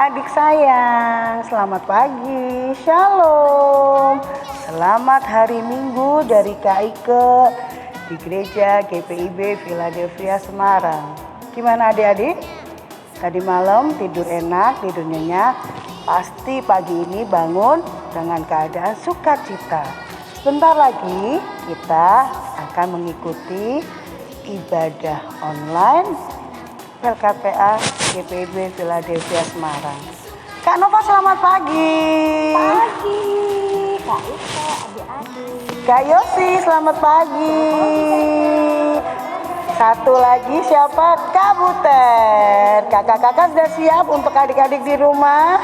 adik sayang, selamat pagi, shalom. Selamat hari Minggu dari Kak Ike di Gereja GPIB Philadelphia Semarang. Gimana adik-adik? Tadi malam tidur enak, tidur nyenyak. Pasti pagi ini bangun dengan keadaan sukacita. Sebentar lagi kita akan mengikuti ibadah online LKPA GPIB Philadelphia Semarang. Kak Nova selamat pagi. Pagi, Kak Ika, adik-adik. Kak Yosi selamat pagi. Satu lagi siapa? Kak Butet. Kakak-kakak sudah siap untuk adik-adik di rumah?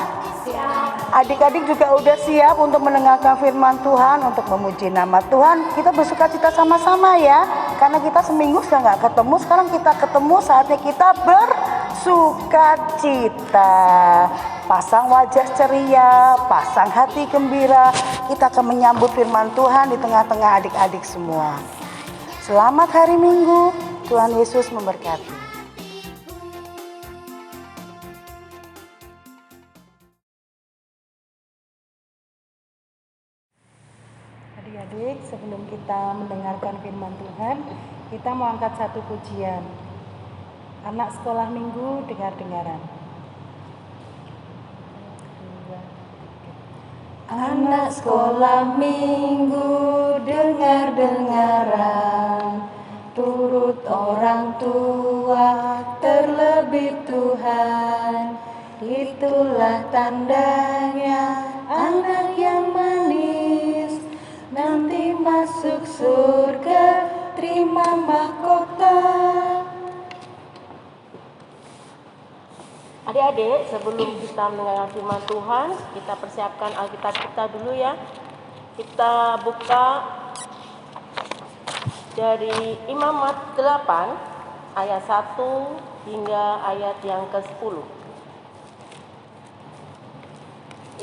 Adik-adik juga udah siap untuk mendengarkan firman Tuhan, untuk memuji nama Tuhan. Kita bersukacita sama-sama ya. Karena kita seminggu sudah nggak ketemu, sekarang kita ketemu, saatnya kita bersukacita. Pasang wajah ceria, pasang hati gembira. Kita akan menyambut firman Tuhan di tengah-tengah adik-adik semua. Selamat hari Minggu, Tuhan Yesus memberkati. Adik-adik, sebelum kita mendengarkan firman Tuhan, kita mau angkat satu pujian. Anak sekolah minggu dengar-dengaran. Anak sekolah minggu dengar-dengaran, turut orang tua terlebih Tuhan. Itulah tandanya anak yang manis, nanti masuk surga terima mahkota. Adik-adik, sebelum kita mendengarkan firman Tuhan, kita persiapkan Alkitab kita dulu ya. Kita buka dari Imamat 8 ayat 1 hingga ayat yang ke-10.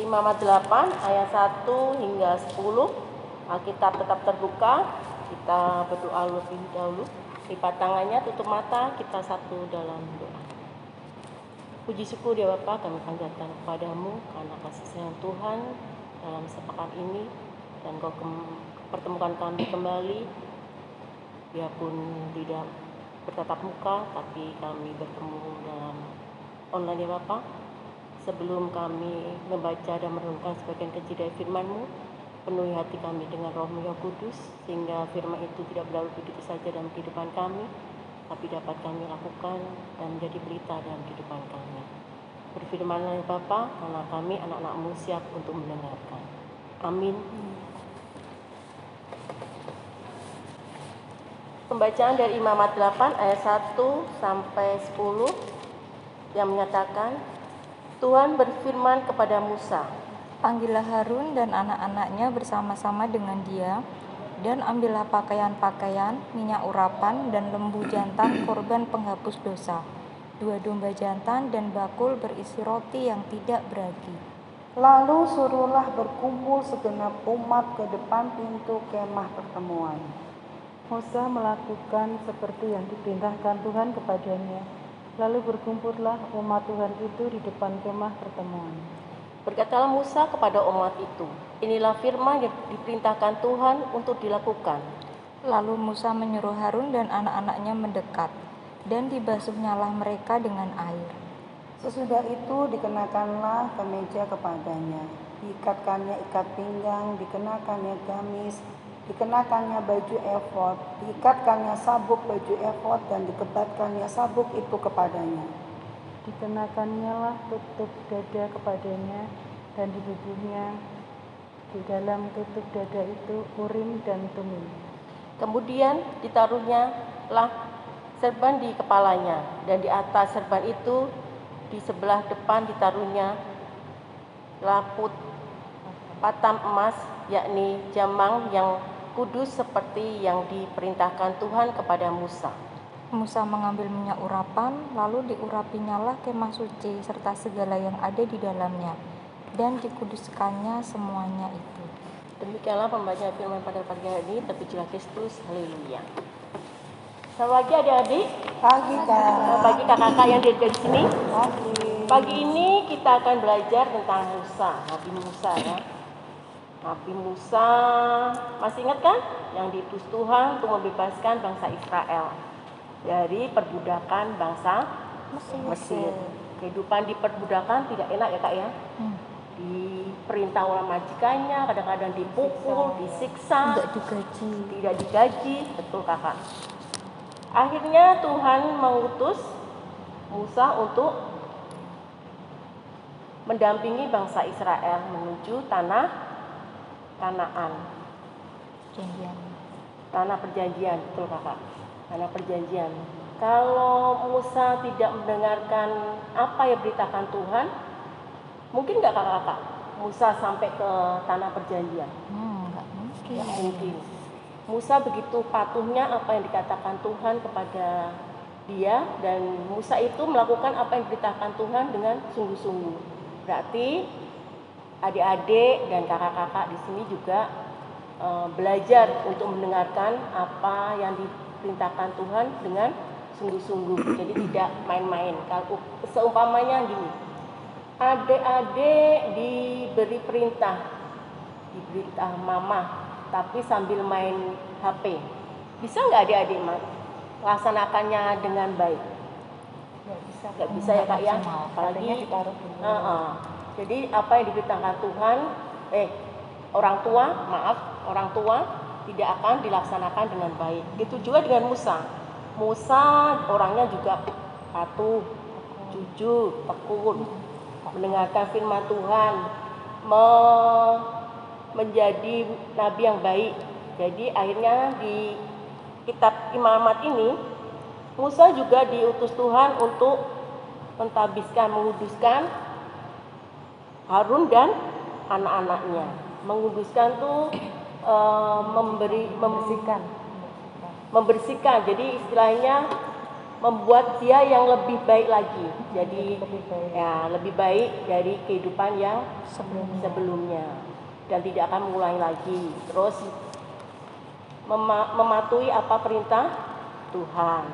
Imamat 8 ayat 1 hingga 10. Alkitab tetap terbuka. Kita berdoa lebih dahulu. Lipat tangannya, tutup mata, kita satu dalam doa. Puji syukur ya Bapa, kami panjatkan kepadamu karena kasih sayang Tuhan dalam sepekan ini, dan Kau pertemukan kami kembali, biarpun tidak bertatap muka, tapi kami bertemu dalam online ya Bapa. Sebelum kami membaca dan merenungkan sebagian kecil dari firman-Mu, penuhi hati kami dengan Roh-Mu yang kudus, sehingga firman itu tidak berlalu begitu saja dalam kehidupan kami, tapi dapat kami lakukan dan menjadi berita dalam kehidupan kami. Berfirmanlah ya Bapa, karena kami anak-anak-Mu siap untuk mendengarkan. Amin. Pembacaan dari Imamat 8 ayat 1 sampai 10 yang menyatakan, Tuhan berfirman kepada Musa, Panggillah Harun dan anak-anaknya bersama-sama dengan dia, dan ambillah pakaian-pakaian, minyak urapan, dan lembu jantan korban penghapus dosa, 2 domba jantan, dan bakul berisi roti yang tidak beragi. Lalu suruhlah berkumpul segenap umat ke depan pintu kemah pertemuan. Musa melakukan seperti yang diperintahkan Tuhan kepadanya. Lalu berkumpullah umat Tuhan itu di depan kemah pertemuan. Berkatalah Musa kepada umat itu, inilah firman yang diperintahkan Tuhan untuk dilakukan. Lalu Musa menyuruh Harun dan anak-anaknya mendekat, dan dibasuhnyalah mereka dengan air. Sesudah itu dikenakanlah kemeja kepadanya, diikatkannya ikat pinggang, dikenakannya gamis, dikenakannya baju efod, diikatkannya sabuk baju efod, dan dikebatkannya sabuk itu kepadanya. Dikenakannya lah tutup dada kepadanya, dan di tubuhnya di dalam tutup dada itu urim dan tumim. Kemudian ditaruhnya lah serban di kepalanya, dan di atas serban itu di sebelah depan ditaruhnya laput patam emas, yakni jamang yang kudus seperti yang diperintahkan Tuhan kepada Musa. Musa mengambil minyak urapan, lalu diurapinyalah kemah suci serta segala yang ada di dalamnya, dan dikuduskannya semuanya itu. Demikianlah pembacaan firman pada pagi hari ini. Terpujilah Kristus, haleluya. Selamat pagi adik-adik. Pagi Kak. Selamat pagi kakak-kakak yang di sini. Pagi. Pagi ini kita akan belajar tentang Musa, Nabi Musa ya. Nabi Musa, masih ingat kan? Yang diutus Tuhan untuk membebaskan bangsa Israel dari perbudakan bangsa Mesir. Kehidupan di perbudakan tidak enak ya Kak ya. Diperintah oleh majikannya, kadang-kadang dipukul, disiksa, tidak digaji, betul Kakak. Akhirnya Tuhan mengutus Musa untuk mendampingi bangsa Israel menuju tanah Kanaan. Tanah perjanjian, betul Kakak. Tanah perjanjian. Kalau Musa tidak mendengarkan apa yang beritakan Tuhan, mungkin nggak Kakak Musa sampai ke tanah perjanjian? Nggak mungkin. Musa begitu patuhnya apa yang dikatakan Tuhan kepada dia, dan Musa itu melakukan apa yang diberitakan Tuhan dengan sungguh-sungguh. Berarti adik-adik dan kakak-kakak di sini juga belajar untuk mendengarkan apa yang diperintahkan Tuhan dengan sungguh-sungguh. Jadi tidak main-main. Kalau seumpamanya gini, adik-adik diberi perintah mama, tapi sambil main HP, bisa nggak adik-adik laksanakannya dengan baik? Nggak bisa ya Kak ya. Apalagi jadi apa yang diberitakan Tuhan, orang tua tidak akan dilaksanakan dengan baik. Gitu juga dengan Musa. Musa orangnya juga patuh, jujur, tekun, mendengarkan firman Tuhan, menjadi nabi yang baik. Jadi akhirnya di kitab Imamat ini, Musa juga diutus Tuhan untuk menguduskan Harun dan anak-anaknya. Menguduskan tuh membersihkan. Jadi istilahnya membuat dia yang lebih baik lagi. Jadi lebih baik dari kehidupan yang sebelumnya dan tidak akan mengulangi lagi. Terus mematuhi apa perintah Tuhan,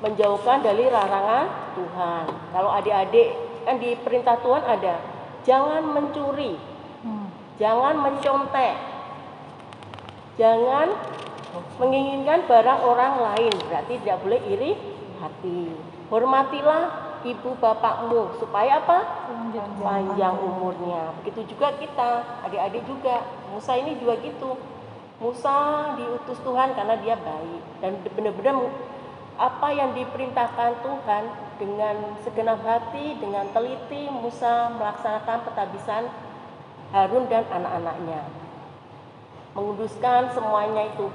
menjauhkan dari larangan Tuhan. Kalau adik-adik kan di perintah Tuhan ada, jangan mencuri, jangan mencontek, jangan menginginkan barang orang lain. Berarti tidak boleh iri hati. Hormatilah ibu bapakmu supaya apa? Panjang umurnya. Begitu juga kita, adik-adik juga. Musa ini juga gitu. Musa diutus Tuhan karena dia baik dan benar-benar apa yang diperintahkan Tuhan dengan segenap hati, dengan teliti Musa melaksanakan pentabisan Harun dan anak-anaknya. Menguduskan semuanya itu.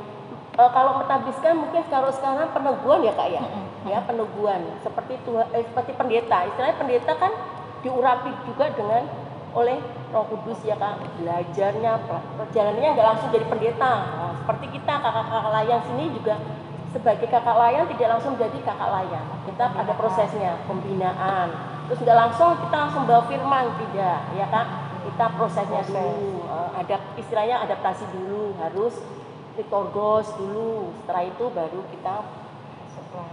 Kalau mentabiskan mungkin kalau sekarang peneguhan ya Kak ya. Ya, peneguhan. Seperti pendeta. Istilahnya pendeta kan diurapi juga dengan oleh Roh Kudus ya Kak. Belajarnya, perjalanannya nggak langsung jadi pendeta. Nah, seperti kita kakak-kakak layan sini juga sebagai kakak layan tidak langsung jadi kakak layan. Kita ada prosesnya, pembinaan. Terus nggak langsung kita langsung bawa firman, tidak, ya Kak. Kita prosesnya dulu, ada istilahnya adaptasi dulu, harus liturgos dulu. Setelah itu baru kita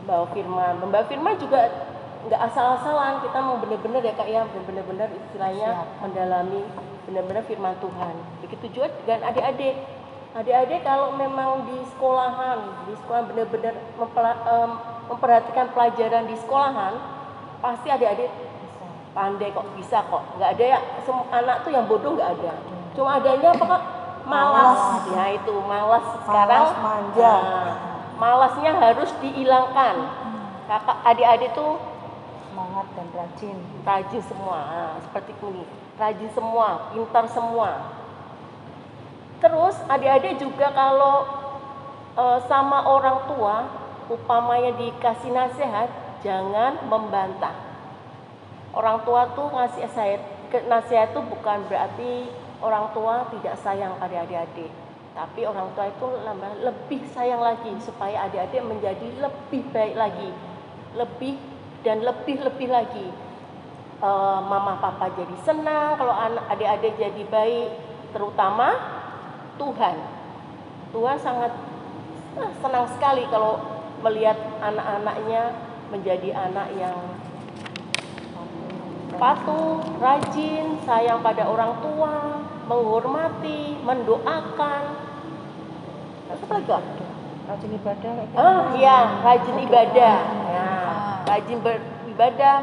bawa firman. Membawa firman juga nggak asal-asalan, kita mau benar-benar ya Kak ya, benar-benar istilahnya mendalami benar-benar firman Tuhan. Begitu juga dengan adik-adik. Adik-adik kalau memang di sekolahan benar-benar memperhatikan pelajaran di sekolahan, pasti adik-adik pandai kok, bisa kok. Nggak ada ya, semua anak tuh yang bodoh nggak ada. Cuma adanya apa Kak? Malas. Ya itu, malas sekarang. Manja. Malasnya harus dihilangkan. Kakak adik-adik tuh semangat dan rajin. Rajin semua, seperti ini. Rajin semua, pintar semua. Terus adik-adik juga kalau sama orang tua, upamanya dikasih nasihat, jangan membantah. Orang tua tuh ngasih nasihat tuh bukan berarti orang tua tidak sayang pada adik-adik, tapi orang tua itu lebih sayang lagi supaya adik-adik menjadi lebih baik lagi, lebih dan lebih lagi. Mama papa jadi senang kalau adik-adik jadi baik, terutama Tuhan sangat senang sekali kalau melihat anak-anaknya menjadi anak yang patuh, rajin, sayang pada orang tua, menghormati, mendoakan. Apa lagi Kak? Rajin ibadah kayak Iya, rajin ibadah. Ya, rajin beribadah,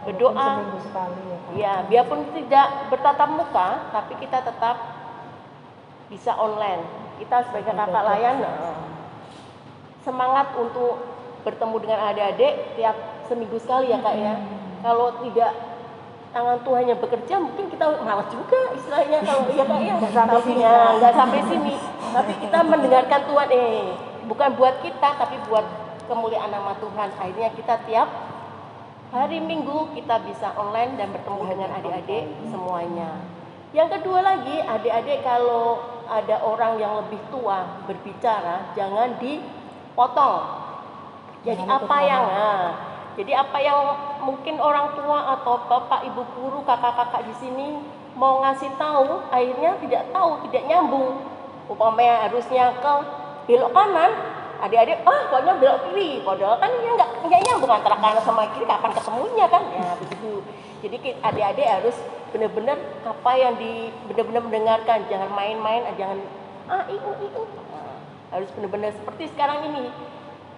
berdoa. seminggu sekali ya Kak. Ya, biarpun tidak bertatap muka, tapi kita tetap bisa online. Kita sebagai kakak layan semangat untuk bertemu dengan adik-adik tiap seminggu sekali ya Kak ya. Kalau tidak tangan Tuhan yang bekerja, mungkin kita malas juga istilahnya kalau ya Kak ya. Nggak sampai sini. Tapi kita mendengarkan Tuhan bukan buat kita, tapi buat kemuliaan nama Tuhan. Akhirnya kita tiap hari Minggu kita bisa online dan bertemu dengan adik-adik semuanya. Yang kedua lagi, adik-adik kalau ada orang yang lebih tua berbicara, jangan dipotong. Jadi apa yang mungkin orang tua atau bapak, ibu guru, kakak-kakak di sini mau ngasih tahu, akhirnya tidak tahu, tidak nyambung. Umpamanya harusnya ke belok kanan, adik-adik pokoknya belok kiri, padahal kan ya nggak nyambung antara kanan sama kiri, kapan ketemunya kan? Ya begitu. Jadi adik-adik harus benar-benar apa yang benar-benar mendengarkan, jangan main-main, jangan iu. Harus benar-benar seperti sekarang ini.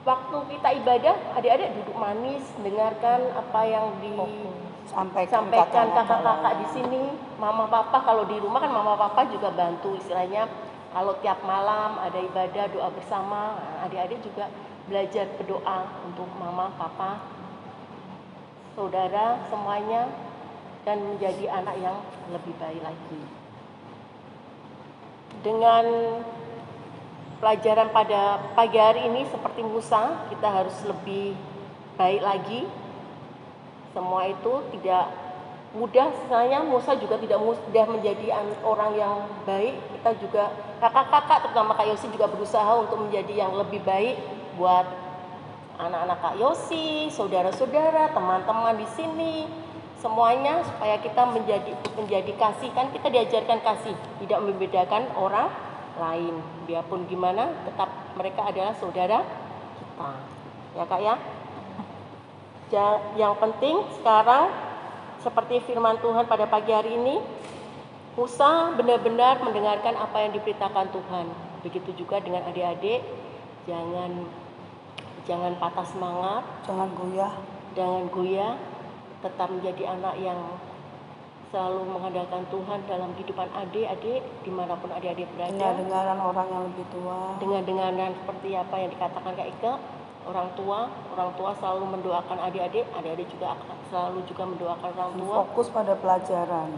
Waktu kita ibadah, adik-adik duduk manis, dengarkan apa yang disampaikan kakak-kakak di sini. Mama papa kalau di rumah kan mama papa juga bantu istilahnya. Kalau tiap malam ada ibadah doa bersama, adik-adik juga belajar berdoa untuk mama papa, saudara semuanya, dan menjadi anak yang lebih baik lagi. Dengan pelajaran pada pagi hari ini seperti Musa, kita harus lebih baik lagi. Semua itu tidak mudah, sebenarnya Musa juga tidak mudah menjadi orang yang baik. Kita juga, kakak-kakak terutama Kak Yosi juga berusaha untuk menjadi yang lebih baik buat anak-anak Kak Yosi, saudara-saudara, teman-teman di sini, semuanya supaya kita menjadi kasih. Kan kita diajarkan kasih, tidak membedakan orang lain, biarpun gimana tetap mereka adalah saudara kita ya Kak ya. Yang penting sekarang seperti firman Tuhan pada pagi hari ini, Musa benar-benar mendengarkan apa yang diberitakan Tuhan. Begitu juga dengan adik-adik, jangan patah semangat, jangan goyah, tetap menjadi anak yang selalu mengandalkan Tuhan dalam kehidupan adik-adik dimanapun adik-adik berada. Dengar-dengaran orang yang lebih tua. Dengar-dengaran seperti apa yang dikatakan Kak Ika, orang tua selalu mendoakan adik-adik, adik-adik juga selalu juga mendoakan orang tua. Fokus pada pelajaran.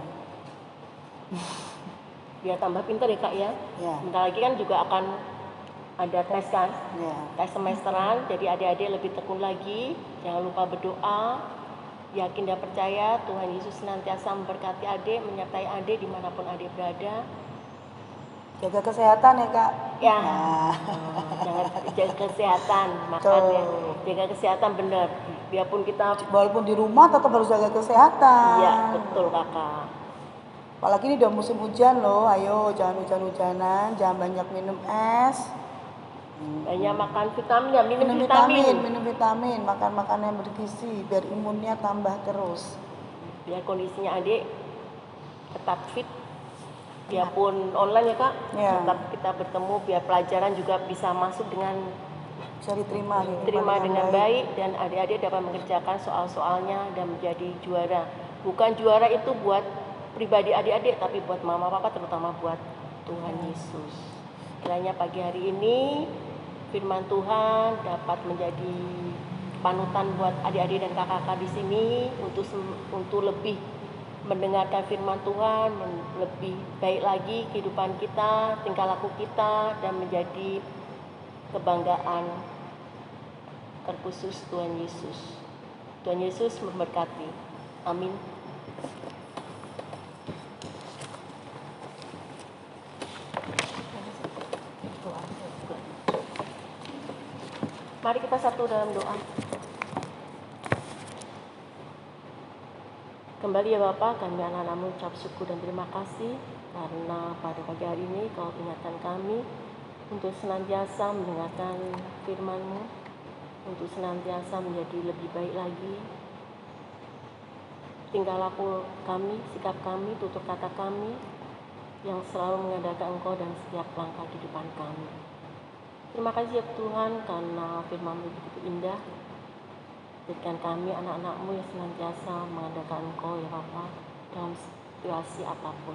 Biar tambah pintar ya Kak ya. Bentar lagi kan juga akan ada tes kan, tes semesteran. Jadi adik-adik lebih tekun lagi, jangan lupa berdoa. Yakin dan percaya Tuhan Yesus senantiasa memberkati adik, menyertai adik dimanapun adik berada. Jaga kesehatan ya Kak. Jangan jaga kesehatan, makanya jaga kesehatan benar. Biarpun kita walaupun di rumah tetap harus jaga kesehatan. Iya betul Kakak. Apalagi ini udah musim hujan loh, ayo jangan hujan-hujanan, jangan banyak minum es. Banyak makan vitamin ya, minum vitamin, makan makanan yang bergizi biar imunnya tambah terus. Biar kondisinya adik tetap fit, biarpun online ya Kak, tetap kita bertemu biar pelajaran juga bisa masuk dengan bisa diterima dengan baik dan adik-adik dapat mengerjakan soal-soalnya dan menjadi juara. Bukan juara itu buat pribadi adik-adik, tapi buat mama papa, terutama buat Tuhan Yesus. Kiranya pagi hari ini firman Tuhan dapat menjadi panutan buat adik-adik dan kakak-kakak di sini untuk lebih mendengarkan firman Tuhan, lebih baik lagi kehidupan kita, tingkah laku kita, dan menjadi kebanggaan terkhusus Tuhan Yesus. Tuhan Yesus memberkati. Amin. Mari kita satu dalam doa. Kembali ya Bapak, kami anak-anak mengucap syukur dan terima kasih karena pada pagi hari ini Kau ingatkan kami untuk senantiasa mendengarkan firman-Mu, untuk senantiasa menjadi lebih baik lagi. tingkah laku kami, sikap kami, tutur kata kami yang selalu mengandalkan Engkau dan setiap langkah di depan kami. Terima kasih ya Tuhan, karena firman-Mu begitu indah. Jadikan kami anak-anak-Mu yang senantiasa mengandalkan Engkau ya Bapa dalam situasi apapun.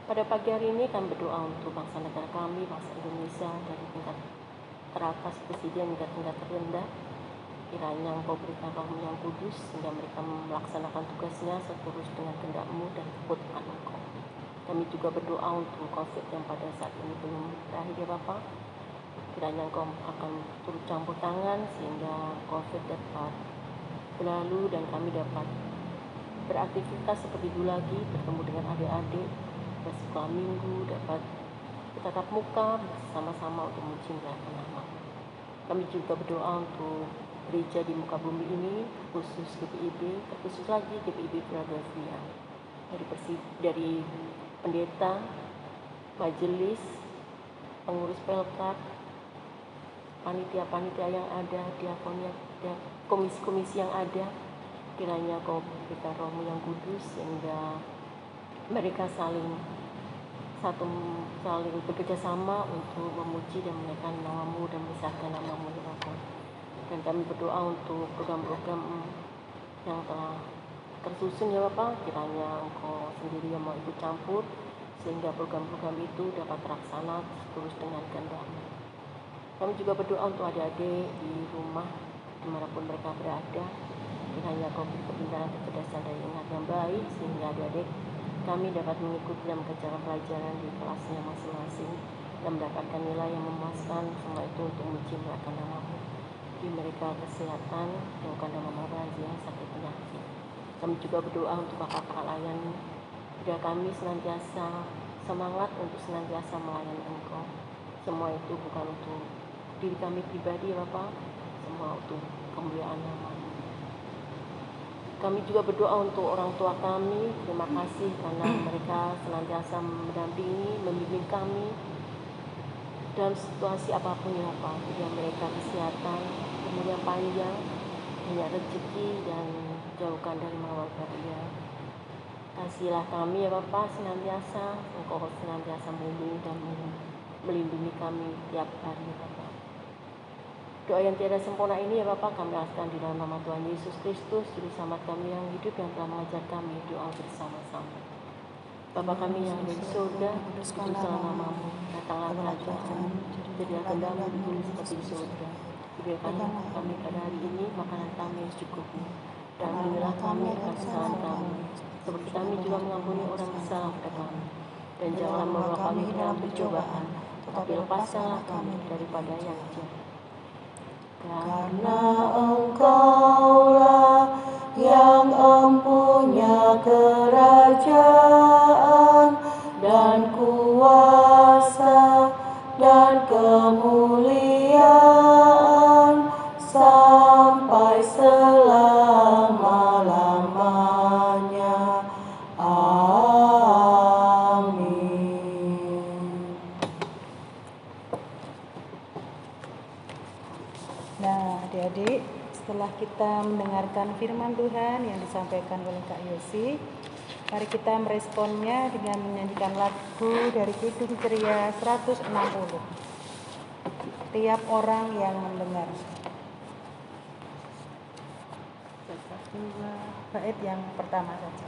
Pada pagi hari ini kami berdoa untuk bangsa negara kami, bangsa Indonesia, dari tingkat teratas presiden hingga tingkat terendah. Kiranya Engkau berikan Roh-Mu yang kudus sehingga mereka melaksanakan tugasnya seturut dengan kehendak-Mu dan keputusan Engkau. Kami juga berdoa untuk COVID yang pada saat ini belum berakhir ya Bapak. Kiranya Engkau akan turut campur tangan sehingga COVID dapat berlalu dan kami dapat beraktivitas seperti dulu lagi, bertemu dengan adik-adik, bersekolah minggu, dapat bertatap muka bersama-sama untuk memuji-muliakan nama-Mu. Kami juga berdoa untuk gereja di muka bumi ini, khusus GPIB, terkhusus lagi GPIB Philadelphia, dari pendeta, majelis, pengurus pelkat, panitia-panitia yang ada, diakonia, komisi-komisi yang ada. Kiranya Kau berikan Roh-Mu yang kudus sehingga mereka saling bekerja sama untuk memuji dan menaikkan nama-Mu dan membesarkan nama-Mu ya Bapa. Dan kami berdoa untuk program-program yang telah tersusun ya Bapak, kiranya Engkau sendiri yang mau ikut campur sehingga program-program itu dapat terlaksana terus dengan kehendak-Mu. Kami juga berdoa untuk adik-adik di rumah dimanapun mereka berada, kiranya Kau beri kepintaran, kecerdasan dan ingat yang baik sehingga adik-adik kami dapat mengikuti dan mengerjakan pelajaran di kelasnya masing-masing dan mendapatkan nilai yang memuaskan, semua itu untuk memuji-muliakan nama-Mu. Di mereka kesehatan, jauhkan dari razia sakit penyakit. Kami juga berdoa untuk kakak-kakak layan, biar kami senantiasa semangat untuk senantiasa melayani Engkau. Semua itu bukan untuk diri kami pribadi ya Bapak, semua untuk kemuliaan nama-Mu. Kami juga berdoa untuk orang tua kami, terima kasih karena mereka senantiasa mendampingi, membimbing kami dalam situasi apapun ya Bapak, biar mereka kesehatan, umur yang panjang, banyak rezeki dan jauhkan dari mawar bahaya. Kasihlah kami ya Bapak senantiasa, Engkau senantiasa melindungi dan melindungi kami tiap hari ya Bapak. Doa yang tiada sempurna ini ya Bapak kami alaskan di dalam nama Tuhan Yesus Kristus, Juru Selamat kami yang hidup yang telah mengajar kami doa bersama-sama. Bapa kami yang ada di surga, kuduskanlah nama-Mu, datanglah kerajaan-Mu, jadilah kehendak-Mu di bumi seperti di surga. Berikanlah kami pada hari ini makanan kami yang secukupnya, dan ampunilah kami akan kesalahan kami, seperti kami juga mengampuni orang yang bersalah kepada kami. Dan janganlah membawa kami ke dalam pencobaan, tetapi lepaskanlah kami daripada yang jahat. Karena Engkaulah yang empunya kerajaan dan kuasa dan kemuliaan sampai selama-lamanya. Amin. Nah, adik-adik, setelah kita mendengarkan firman Tuhan yang disampaikan oleh Kak Yosi, mari kita meresponnya dengan menyanyikan lagu dari Kidung Ceria 160. Tiap orang yang mendengar. Bait yang pertama saja.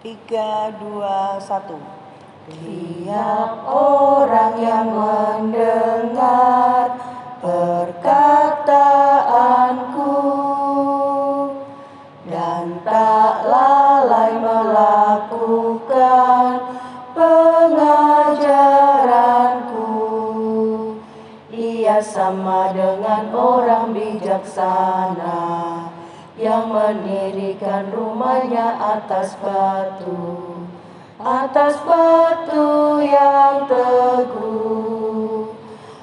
3, 2, 1. Tiap orang yang mendengar perkataanku dan tak lalai melakukan pengajaranku, ia sama dengan orang bijaksana yang mendirikan rumahnya atas batu yang teguh.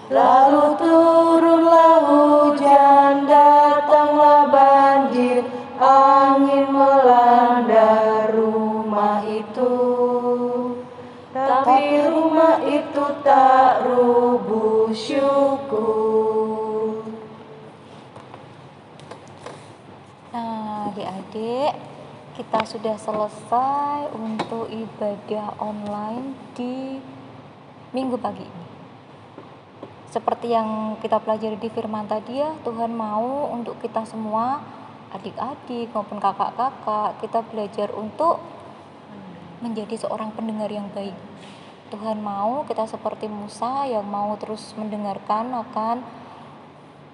Lalu turunlah hujan, datanglah banjir, angin melanda rumah itu. Tapi rumah itu tak rubuh, syukur. Nah, adik-adik, kita sudah selesai untuk ibadah online di minggu pagi ini. Seperti yang kita pelajari di firman tadi ya, Tuhan mau untuk kita semua, adik-adik maupun kakak-kakak, kita belajar untuk menjadi seorang pendengar yang baik. Tuhan mau kita seperti Musa yang mau terus mendengarkan akan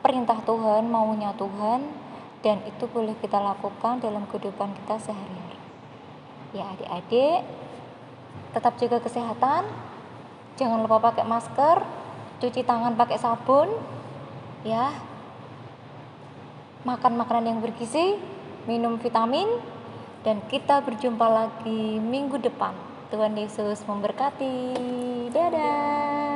perintah Tuhan, maunya Tuhan, dan itu boleh kita lakukan dalam kehidupan kita sehari-hari. Ya adik-adik, tetap jaga kesehatan, jangan lupa pakai masker, cuci tangan pakai sabun, ya. Makan makanan yang bergizi, minum vitamin, dan kita berjumpa lagi minggu depan. Tuhan Yesus memberkati. Dadah.